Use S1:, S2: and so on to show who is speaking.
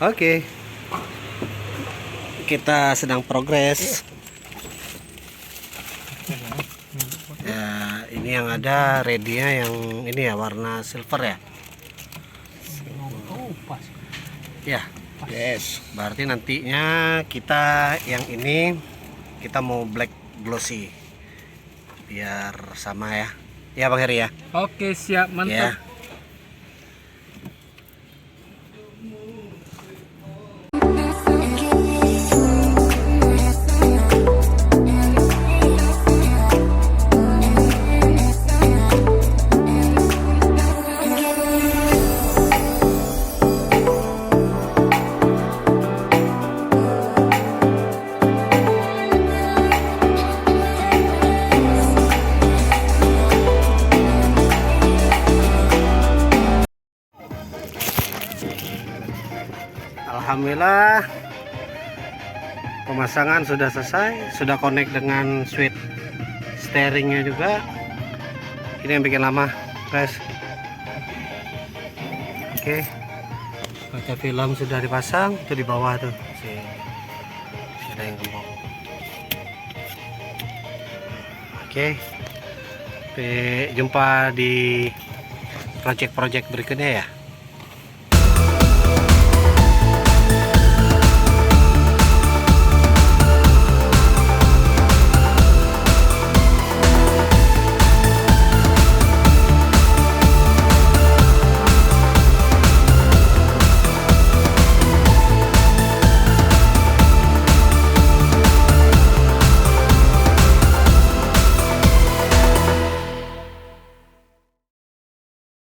S1: Oke, kita sedang progres. Ya, ini yang ada ready-nya yang ini ya, warna silver ya. Ya, yes. Berarti nantinya kita yang ini kita mau black glossy biar sama ya. Ya Bang Heri ya.
S2: Oke, siap,
S1: Ya.
S2: mantap.
S1: Alhamdulillah pemasangan sudah selesai, sudah connect dengan switch steeringnya juga. Ini yang bikin lama guys. Oke, kaca film sudah dipasang, itu di bawah tuh sudah yang gembok. Oke, sampai jumpa di project-project berikutnya ya.